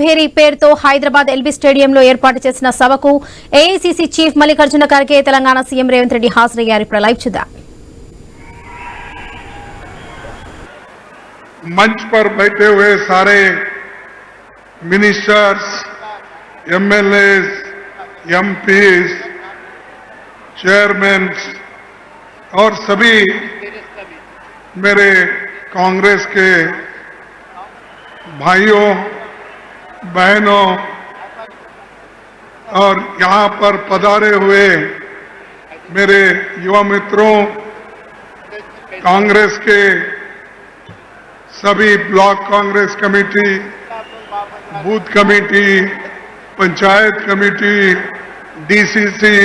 భేరీ పేరుతో హైదరాబాద్ ఎల్బీ స్టేడియంలో ఏర్పాటు చేసిన సభకు AICC chief Mallikarjuna Kharge, Telangana CM Revanth Reddy హాజరయ్యారు. ఇప్పుడు లైవ్ చూద్దాం. मंच पर बैठे हुए सारे मिनिस्टर्स, एमएलएस, एमपीज, चेयरमैन और सभी मेरे कांग्रेस के भाइयों बहनों और यहाँ पर पधारे हुए मेरे युवा मित्रों, कांग्रेस के सभी block Congress committee, booth committee, panchayat committee, DCC,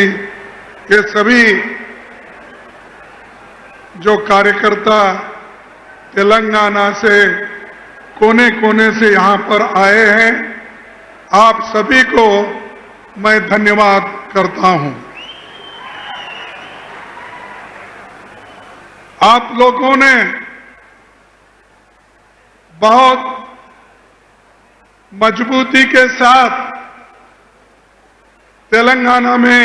ये सभी जो कार्यकर्ता तेलंगाना से कोने कोने से यहाँ पर आए हैं, आप सभी को मैं धन्यवाद करता हूँ. आप लोगों ने बहुत मजबूती के साथ तेलंगाना में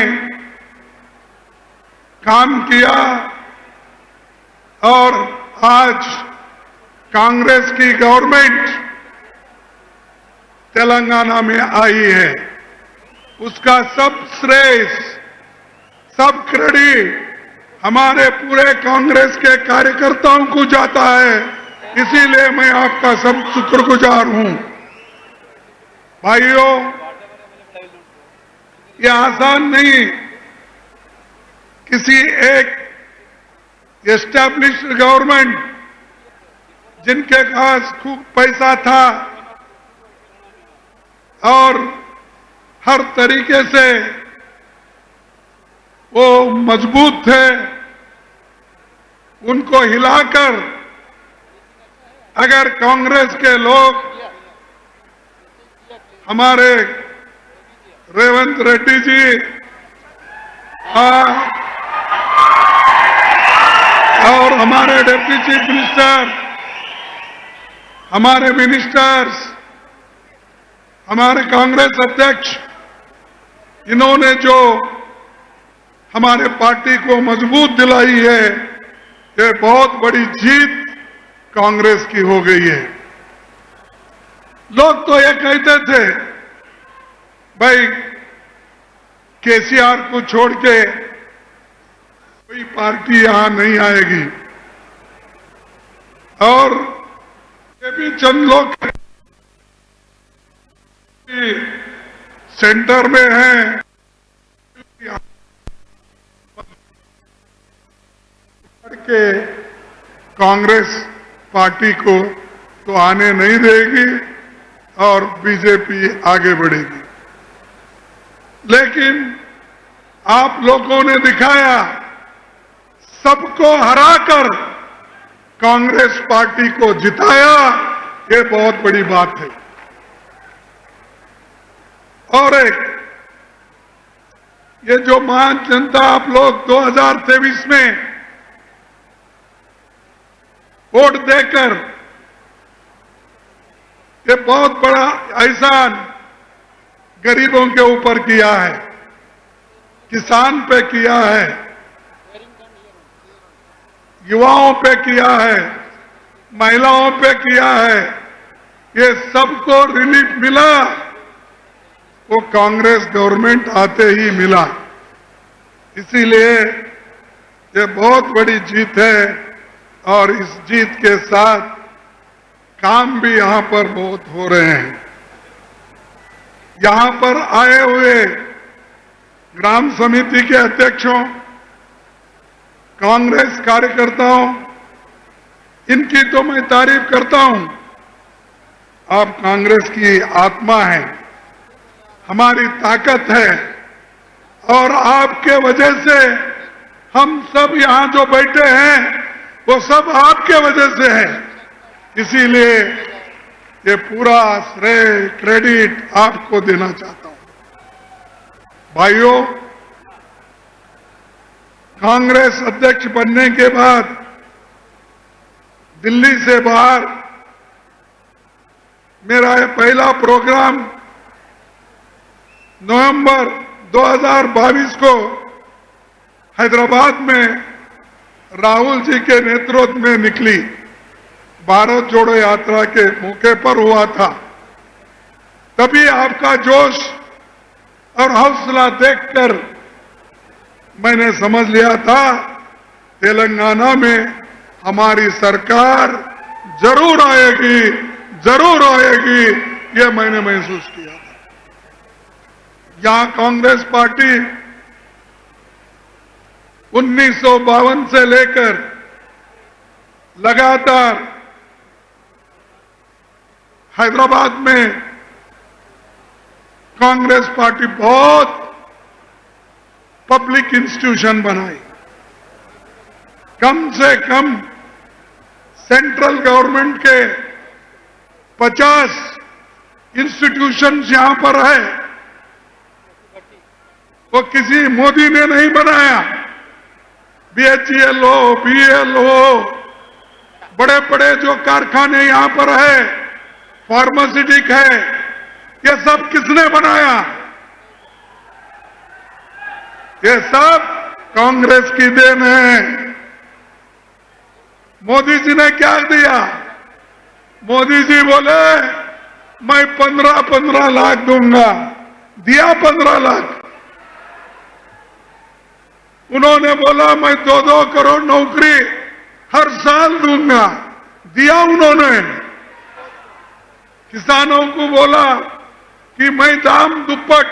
काम किया और आज कांग्रेस की गवर्नमेंट तेलंगाना में आई है. उसका सब श्रेय, सब क्रेडिट हमारे पूरे कांग्रेस के कार्यकर्ताओं को जाता है. इसीलिए मैं आपका सब शुक्रगुजार हूं. भाइयों, ये आसान नहीं. किसी एक एस्टैब्लिश्ड गवर्नमेंट जिनके पास खूब पैसा था और हर तरीके से वो मजबूत थे, उनको हिलाकर अगर कांग्रेस के लोग हमारे रेवंत रेड्डी जी और हमारे डिप्टी चीफ मिनिस्टर, हमारे मिनिस्टर्स, हमारे कांग्रेस अध्यक्ष, इन्होंने जो हमारे पार्टी को मजबूत दिलाई है, ये बहुत बड़ी जीत कांग्रेस की हो गई है. लोग तो ये कहते थे भाई केसीआर को छोड़ के कोई पार्टी यहां नहीं आएगी, और ये भी चंद लोग सेंटर में हैं, के कांग्रेस पार्टी को तो आने नहीं देगी और बीजेपी आगे बढ़ेगी. लेकिन आप लोगों ने दिखाया, सबको हराकर कांग्रेस पार्टी को जिताया, ये बहुत बड़ी बात है. और एक ये जो महान जनता आप लोग 2023 में वोट देकर ये बहुत बड़ा एहसान गरीबों के ऊपर किया है, किसान पे किया है, युवाओं पे किया है, महिलाओं पे किया है, ये सबको रिलीफ मिला, वो कांग्रेस गवर्नमेंट आते ही मिला. इसीलिए ये बहुत बड़ी जीत है और इस जीत के साथ काम भी यहां पर बहुत हो रहे हैं. यहां पर आए हुए ग्राम समिति के अध्यक्षों, कांग्रेस कार्यकर्ताओं, इनकी तो मैं तारीफ करता हूं. आप कांग्रेस की आत्मा है, हमारी ताकत है, और आपके वजह से हम सब यहां जो बैठे हैं वो सब आपके वजह से है. इसीलिए ये पूरा श्रेय, क्रेडिट आपको देना चाहता हूं. भाइयों, कांग्रेस अध्यक्ष बनने के बाद दिल्ली से बाहर मेरा ये पहला प्रोग्राम नवंबर 2022 को हैदराबाद में राहुल जी के नेतृत्व में निकली भारत जोड़ो यात्रा के मौके पर हुआ था। तभी आपका जोश और हौसला देखकर मैंने समझ लिया था तेलंगाना में हमारी सरकार जरूर आएगी, जरूर आएगी, ये मैंने महसूस किया था। यहां कांग्रेस पार्टी 1952 से लेकर लगातार हैदराबाद में कांग्रेस पार्टी बहुत पब्लिक इंस्टीट्यूशन बनाई। कम से कम सेंट्रल गवर्नमेंट के 50 इंस्टीट्यूशंस यहां पर है, वो किसी मोदी ने नहीं बनाया। BHEL हो, BEL हो, बड़े बड़े जो कारखाने यहां पर है, फार्मास्यूटिक है, ये सब किसने बनाया? ये सब कांग्रेस की देन है। मोदी जी ने क्या दिया? मोदी जी बोले मैं 15-15 लाख दूंगा, दिया 15 लाख। उन्होंने बोला मैं 2-2 करोड़ नौकरी हर साल दूंगा, दिया उन्होंने। किसानों को बोला कि मैं दाम दुप्पट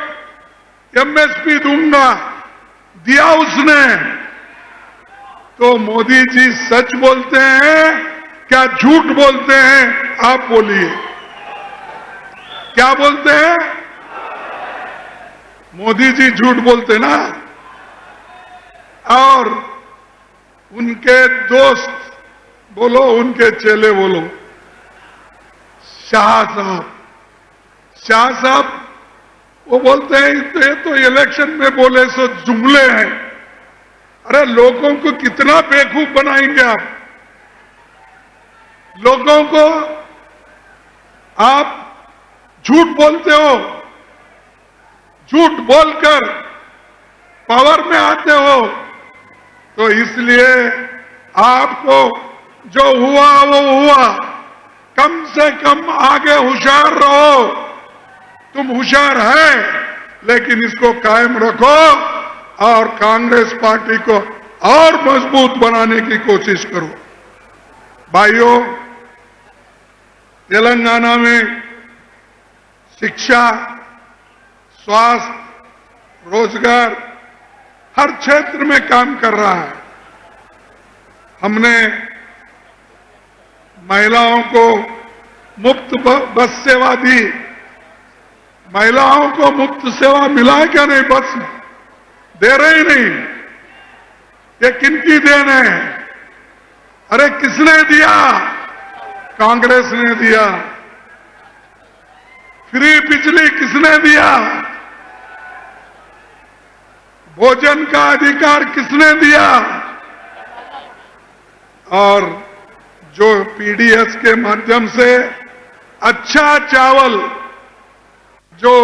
MSP दूंगा, दिया उसने। तो मोदी जी सच बोलते हैं क्या झूठ बोलते हैं? आप बोलिए, क्या बोलते हैं? मोदी जी झूठ बोलते ना। और उनके दोस्त बोलो, उनके चेले बोलो, शाह साहब वो बोलते हैं ये तो इलेक्शन में बोले सो जुमले हैं। अरे लोगों को कितना बेवकूफ बनाएंगे आप? लोगों को आप झूठ बोलते हो, झूठ बोलकर पावर में आते हो। तो इसलिए आपको जो हुआ वो हुआ, कम से कम आगे होशियार रहो। तुम होशियार है, लेकिन इसको कायम रखो और कांग्रेस पार्टी को और मजबूत बनाने की कोशिश करो। भाइयों, तेलंगाना में शिक्षा, स्वास्थ्य, रोजगार हर क्षेत्र में काम कर रहा है। हमने महिलाओं को मुफ्त बस सेवा दी। महिलाओं को मुफ्त सेवा मिला है क्या? नहीं, बस दे रहे ही नहीं। ये किनकी देन है? अरे किसने दिया? कांग्रेस ने दिया। फ्री बिजली किसने दिया? भोजन का अधिकार किसने दिया? और जो PDS के माध्यम से अच्छा चावल जो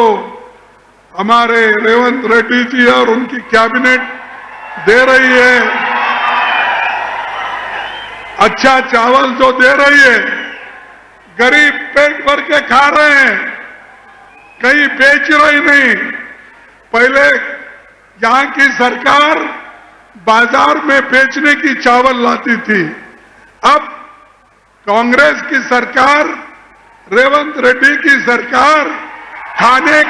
हमारे रेवंत रेड्डी जी और उनकी कैबिनेट दे रही है, अच्छा चावल जो दे रही है, गरीब पेट भर के खा रहे हैं, कहीं बेच रही नहीं। पहले यहां की सरकार बाजार में बेचने की चावल लाती थी। अब कांग्रेस की सरकार, रेवंत रेड्डी की सरकार खाने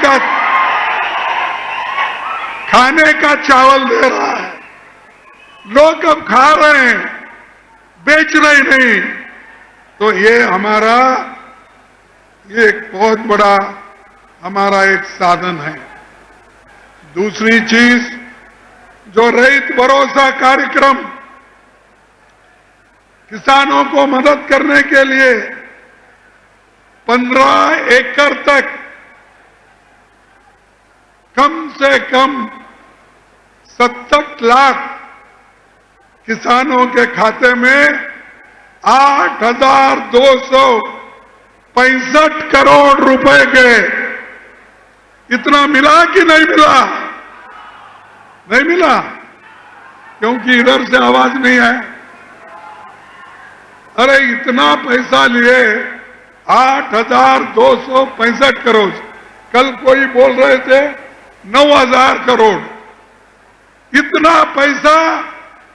का चावल दे रहा है। लोग अब खा रहे हैं, बेच रहे नहीं। तो ये हमारा एक बहुत बड़ा हमारा एक साधन है। दूसरी चीज, जो रैत भरोसा कार्यक्रम किसानों को मदद करने के लिए 15 एकड़ तक कम से कम 70 लाख किसानों के खाते में 65 करोड़ रुपए के, इतना मिला कि नहीं मिला? नहीं मिला, क्योंकि इधर से आवाज नहीं है। अरे इतना पैसा लिए, 8,265 करोड़। कल कोई बोल रहे थे 9,000 करोड़। इतना पैसा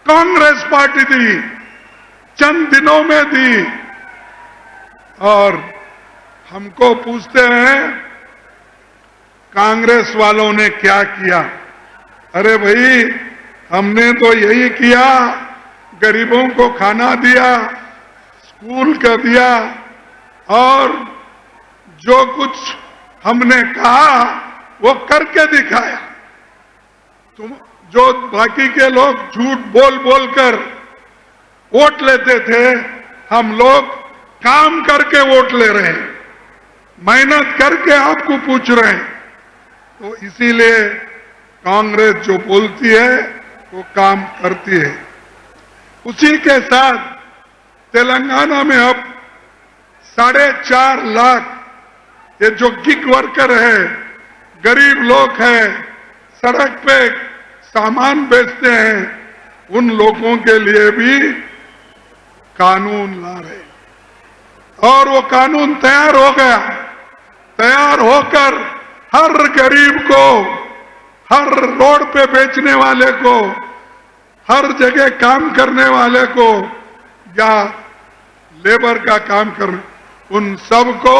कांग्रेस पार्टी दी, चंद दिनों में दी। और हमको पूछते हैं कांग्रेस वालों ने क्या किया? अरे भाई, हमने तो यही किया, गरीबों को खाना दिया, स्कूल का दिया, और जो कुछ हमने कहा वो करके दिखाया। तुम जो बाकी के लोग झूठ बोल बोल कर वोट लेते थे, हम लोग काम करके वोट ले रहे हैं, मेहनत करके आपको पूछ रहे हैं। तो इसीलिए कांग्रेस जो बोलती है वो काम करती है। उसी के साथ तेलंगाना में अब 4.5 लाख ये जो गिग वर्कर है, गरीब लोग हैं, सड़क पे सामान बेचते हैं, उन लोगों के लिए भी कानून ला रहे। और वो कानून तैयार हो गया। तैयार होकर हर गरीब को, हर रोड पे बेचने वाले को, हर जगह काम करने वाले को, या लेबर का काम करने, उन सबको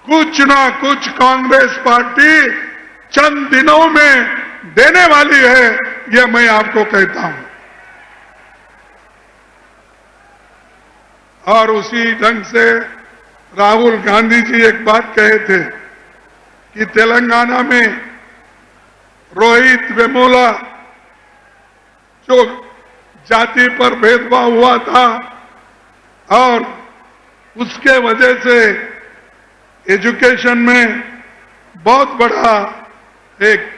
कुछ ना कुछ कांग्रेस पार्टी चंद दिनों में देने वाली है, ये मैं आपको कहता हूं। और उसी ढंग से राहुल गांधी जी एक बात कहे थे कि तेलंगाना में रोहित वेमुला जो जाति पर भेदभाव हुआ था और उसके वजह से एजुकेशन में बहुत बड़ा एक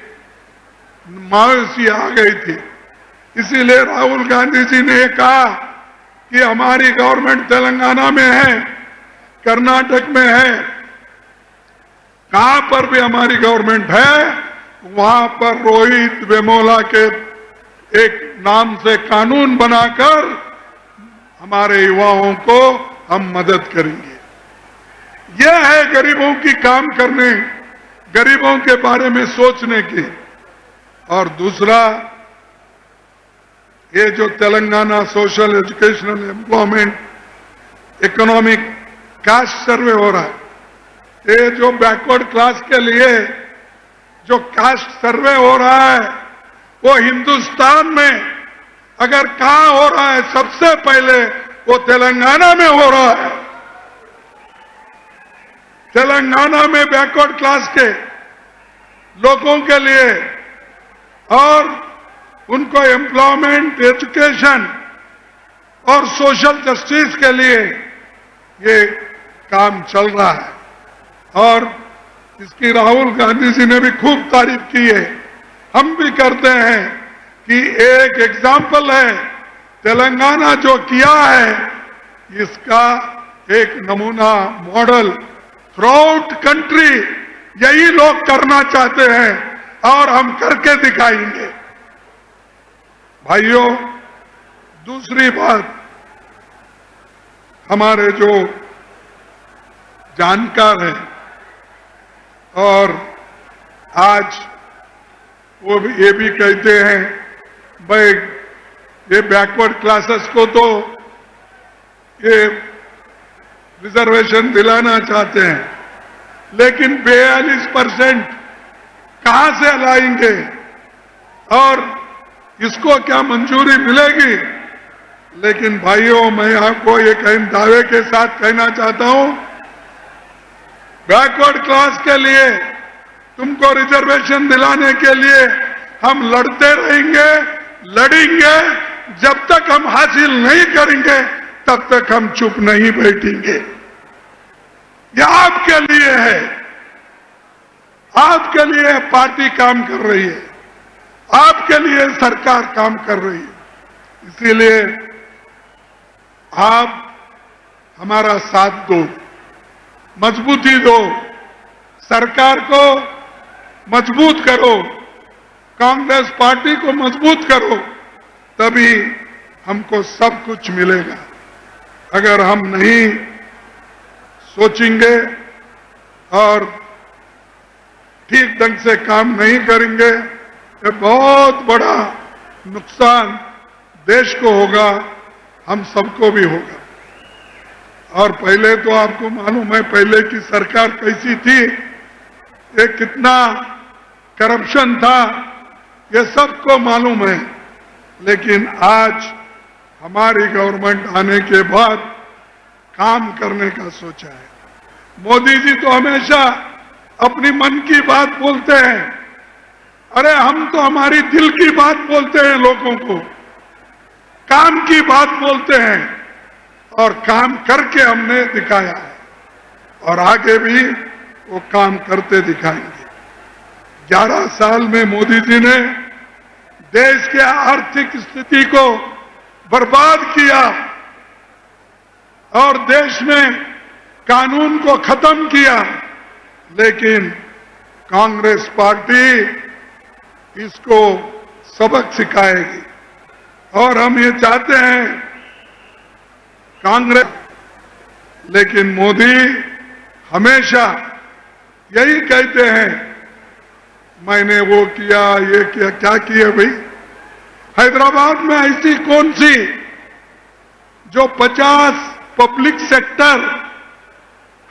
मायूसी आ गई थी। इसीलिए राहुल गांधी जी ने कहा कि हमारी गवर्नमेंट तेलंगाना में है, कर्नाटक में है, कहां पर भी हमारी गवर्नमेंट है, वहां पर रोहित वेमुला के एक नाम से कानून बनाकर हमारे युवाओं को हम मदद करेंगे। यह है गरीबों की काम करने, गरीबों के बारे में सोचने की। और दूसरा, ये जो Telangana social educational employment economic cast सर्वे हो रहा है, ये जो बैकवर्ड क्लास के लिए जो कास्ट सर्वे हो रहा है, वो हिंदुस्तान में अगर कहां हो रहा है सबसे पहले वो तेलंगाना में हो रहा है। तेलंगाना में बैकवर्ड क्लास के लोगों के लिए और उनको एम्प्लॉयमेंट, एजुकेशन और सोशल जस्टिस के लिए ये काम चल रहा है। और इसकी राहुल गांधी जी ने भी खूब तारीफ की है, हम भी करते हैं कि एक एग्जाम्पल है तेलंगाना जो किया है, इसका एक नमूना मॉडल थ्रूआउट कंट्री यही लोग करना चाहते हैं और हम करके दिखाएंगे। भाइयों, दूसरी बात, हमारे जो जानकार हैं और आज वो भी ये भी कहते हैं भाई ये बैकवर्ड क्लासेस को तो ये रिजर्वेशन दिलाना चाहते हैं, लेकिन 42% कहां से लाएंगे और इसको क्या मंजूरी मिलेगी? लेकिन भाइयों, मैं आपको ये दावे के साथ कहना चाहता हूं, बैकवर्ड क्लास के लिए तुमको रिजर्वेशन दिलाने के लिए हम लड़ते रहेंगे, लड़ेंगे। जब तक हम हासिल नहीं करेंगे तब तक हम चुप नहीं बैठेंगे। यह आपके लिए है, आपके लिए पार्टी काम कर रही है, आपके लिए सरकार काम कर रही है। इसीलिए आप हमारा साथ दो मजबूती दो, सरकार को मजबूत करो, कांग्रेस पार्टी को मजबूत करो, तभी हमको सब कुछ मिलेगा। अगर हम नहीं सोचेंगे और ठीक ढंग से काम नहीं करेंगे, ये बहुत बड़ा नुकसान देश को होगा, हम सबको भी होगा। और पहले तो आपको मालूम है पहले की सरकार कैसी थी, ये कितना करप्शन था, ये सबको मालूम है। लेकिन आज हमारी गवर्नमेंट आने के बाद काम करने का सोचा है। मोदी जी तो हमेशा अपनी मन की बात बोलते हैं, अरे हम तो हमारी दिल की बात बोलते हैं, लोगों को काम की बात बोलते हैं और काम करके हमने दिखाया है और आगे भी वो काम करते दिखाएंगे। 11 साल में मोदी जी ने देश के आर्थिक स्थिति को बर्बाद किया और देश में कानून को खत्म किया, लेकिन कांग्रेस पार्टी इसको सबक सिखाएगी। और हम ये चाहते हैं कांग्रेस, लेकिन मोदी हमेशा यही कहते हैं मैंने वो किया, ये किया। क्या किया भाई? हैदराबाद में ऐसी कौन सी जो 50 पब्लिक सेक्टर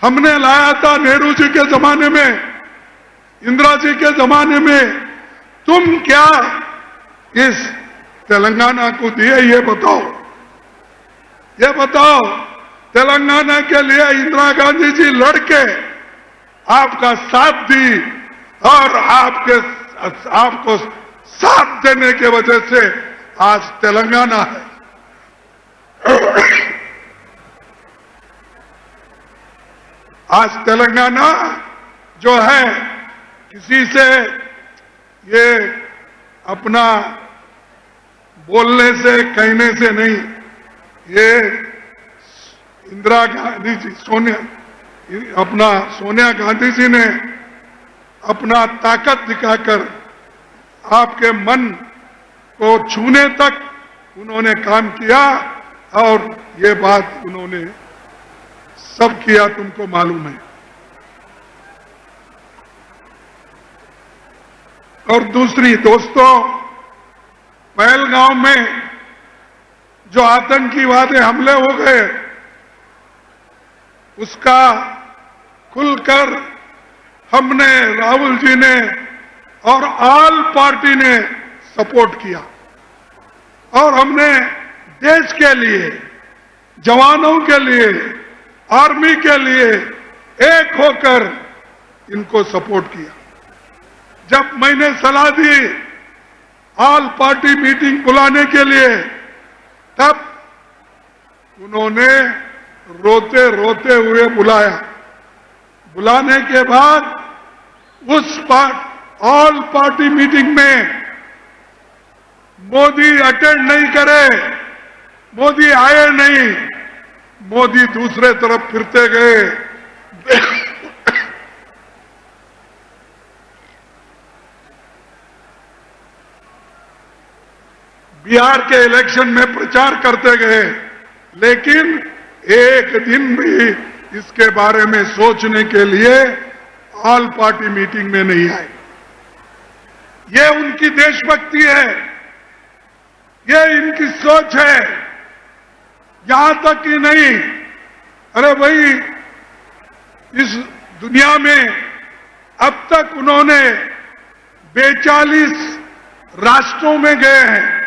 हमने लाया था नेहरू जी के जमाने में, इंदिरा जी के जमाने में, तुम क्या इस तेलंगाना को दिए? ये बताओ, ये बताओ। तेलंगाना के लिए इंदिरा गांधी जी लड़के आपका साथ दी और आपको साथ देने के वजह से आज तेलंगाना है। आज तेलंगाना जो है किसी से ये अपना बोलने से कहने से नहीं, ये इंदिरा गांधी जी सोनिया गांधी जी ने अपना ताकत दिखाकर आपके मन को छूने तक उन्होंने काम किया और ये बात उन्होंने सब किया, तुमको मालूम है। और दूसरी दोस्तों, पहलगांव में जो आतंकीवादी हमले हो गए उसका खुलकर हमने, राहुल जी ने और ऑल पार्टी ने सपोर्ट किया और हमने देश के लिए, जवानों के लिए, आर्मी के लिए एक होकर इनको सपोर्ट किया। जब मैंने सलाह दी ऑल पार्टी मीटिंग बुलाने के लिए, तब उन्होंने रोते रोते हुए बुलाया। बुलाने के बाद उस ऑल पार्टी मीटिंग में मोदी अटेंड नहीं करे, मोदी आए नहीं, मोदी दूसरे तरफ फिरते गए। बिहार के इलेक्शन में प्रचार करते गए, लेकिन एक दिन भी इसके बारे में सोचने के लिए ऑल पार्टी मीटिंग में नहीं आए। ये उनकी देशभक्ति है, ये इनकी सोच है। यहां तक कि नहीं, अरे भाई, इस दुनिया में अब तक उन्होंने 42 राष्ट्रों में गए हैं।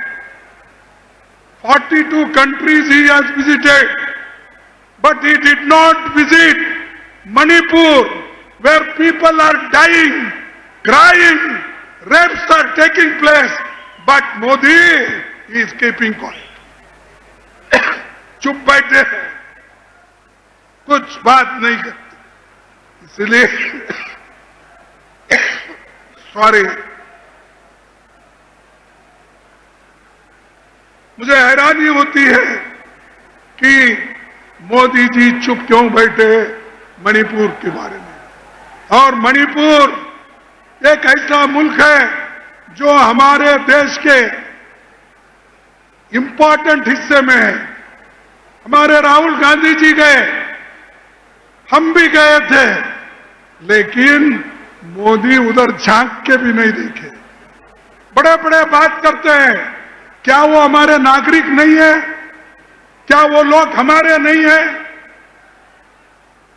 42 countries he has visited, but he did not visit Manipur, where people are dying, crying, rapes are taking place, but Modi is keeping quiet. चुप बैठे हैं, कुछ बात नहीं करते। इसलिए सॉरी, मुझे हैरानी होती है कि मोदी जी चुप क्यों बैठे, मणिपुर के बारे में। और मणिपुर एक ऐसा मुल्क है जो हमारे देश के इंपॉर्टेंट हिस्से में है। हमारे राहुल गांधी जी गए, हम भी गए थे, लेकिन मोदी उधर झांक के भी नहीं देखे। बड़े बड़े बात करते हैं, क्या वो हमारे नागरिक नहीं है? क्या वो लोग हमारे नहीं है?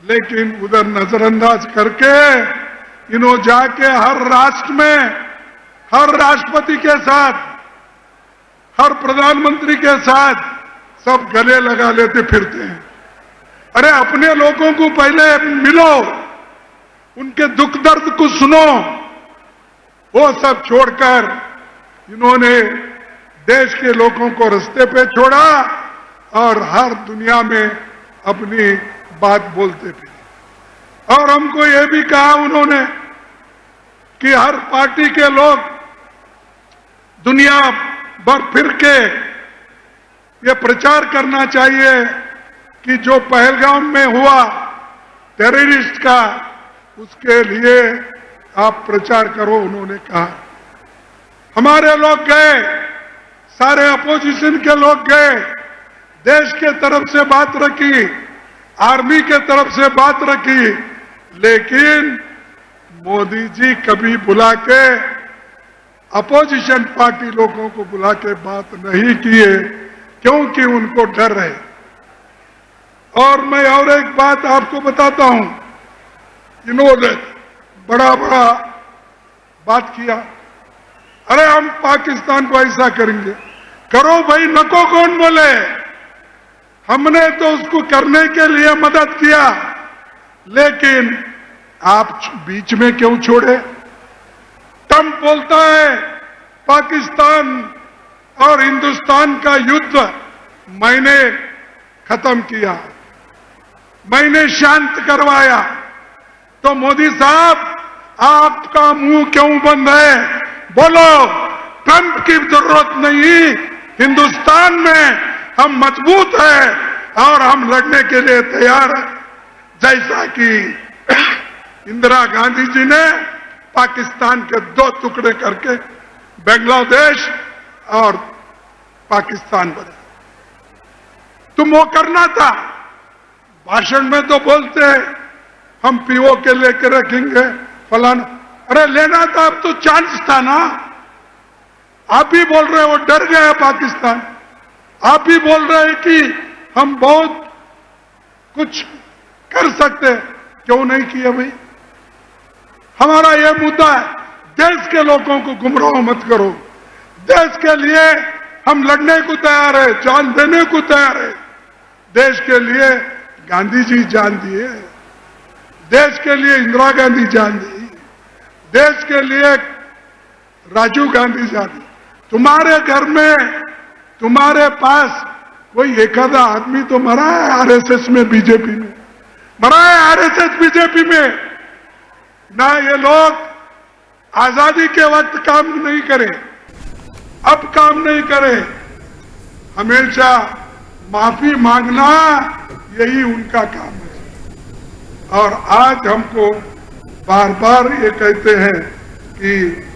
लेकिन उधर नजरअंदाज करके इन्हों जाके हर राष्ट्र में, हर राष्ट्रपति के साथ, हर प्रधानमंत्री के साथ सब गले लगा लेते फिरते हैं। अरे अपने लोगों को पहले मिलो, उनके दुख दर्द को सुनो। वो सब छोड़कर इन्होंने देश के लोगों को रास्ते पे छोड़ा और हर दुनिया में अपनी बात बोलते फिरे। और हमको ये भी कहा उन्होंने कि हर पार्टी के लोग दुनिया भर फिर के ये प्रचार करना चाहिए कि जो पहलगाम में हुआ टेररिस्ट का, उसके लिए आप प्रचार करो। उन्होंने कहा हमारे लोग गए, सारे अपोजिशन के लोग गए, देश के तरफ से बात रखी, आर्मी के तरफ से बात रखी, लेकिन मोदी जी कभी बुला के अपोजिशन पार्टी लोगों को बुला के बात नहीं किए, क्योंकि उनको डर है। और मैं और एक बात आपको बताता हूं, इन्होंने बड़ा बड़ा बात किया, अरे हम पाकिस्तान को ऐसा करेंगे। करो भाई, नको कौन बोले? हमने तो उसको करने के लिए मदद किया, लेकिन आप बीच में क्यों छोड़े? ट्रंप बोलता है पाकिस्तान और हिंदुस्तान का युद्ध मैंने खत्म किया, मैंने शांत करवाया। तो मोदी साहब, आपका मुंह क्यों बंद है? बोलो, ट्रंप की जरूरत नहीं, हिंदुस्तान में हम मजबूत हैं और हम लड़ने के लिए तैयार हैं। जैसा कि इंदिरा गांधी जी ने पाकिस्तान के 2 टुकड़े करके बांग्लादेश और पाकिस्तान बना, तुम वो करना था। भाषण में तो बोलते हैं हम पीओ के लेकर रखेंगे फलाना, अरे लेना था, अब तो चांस था ना। आप ही बोल रहे हो डर गया पाकिस्तान, आप ही बोल रहे हैं कि हम बहुत कुछ कर सकते, क्यों नहीं किया भाई? हमारा यह मुद्दा है, देश के लोगों को गुमराह मत करो। देश के लिए हम लड़ने को तैयार है, जान देने को तैयार है। देश के लिए गांधी जी जान दिए, देश के लिए इंदिरा गांधी जान दी, देश के लिए राजीव गांधी जान दी। तुम्हारे घर में, तुम्हारे पास कोई एक आधा आदमी तो मरा है आरएसएस में, बीजेपी में मरा है, आरएसएस बीजेपी में ना। ये लोग आजादी के वक्त काम नहीं करे, अब काम नहीं करे, हमेशा माफी मांगना यही उनका काम है। और आज हमको बार बार ये कहते हैं कि